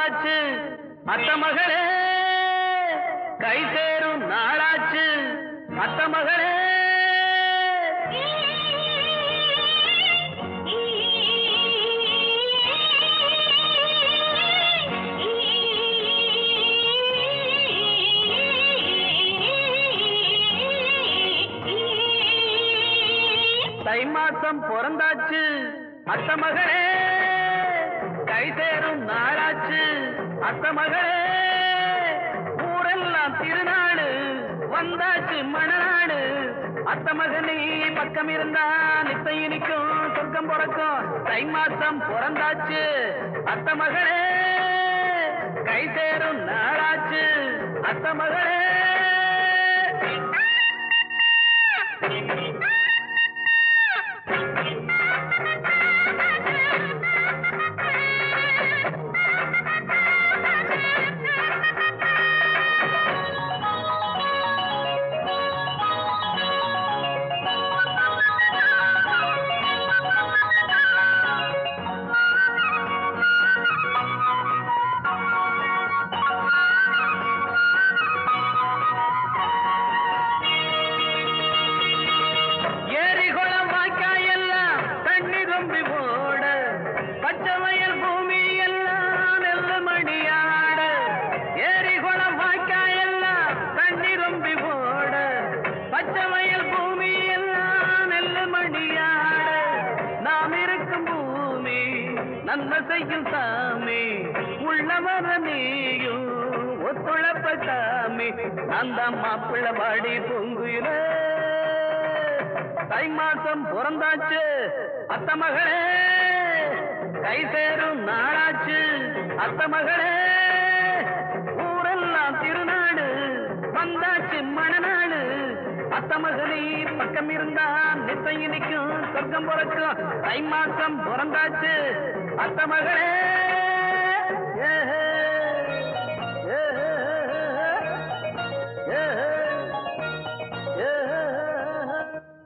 பிறந்தாச்சு அத்த மகளே, கை சேரும் நாளாச்சு அத்த மகளே. தை மாசம் பிறந்தாச்சு அத்த மகளே, கை சேரும் நாளாச்சு அத்த மகளே. ஊரெல்லாம் திருநாடு வந்தாச்சு மணநாடு அத்த மகனே. பக்கம் இருந்தா நித்தம் இனிக்கும் சொர்க்கம் பிறக்கும். தை மாசம் பிறந்தாச்சு அத்த மகளே, கை சேரும் நாளாச்சு அத்த மகளே. நன்மை செய்யும் சாமி உள்ளவர நீயும் ஒத்துழைப்ப சாமி. அந்த மாப்பிள்ள வாடி பொங்குயில. தை மாசம் பிறந்தாச்சு அத்த மகளே, கை சேரும் நாளாச்சு அத்த மகளே. ஊரெல்லாம் திருநாடு வந்தாச்சு மணநாடு அத்த மகளே. பக்கம் இருந்தா நித்தம் இனிக்கும் சொர்க்கம் பிறக்கும். தை மாசம் பிறந்தாச்சு அத்த மகளே.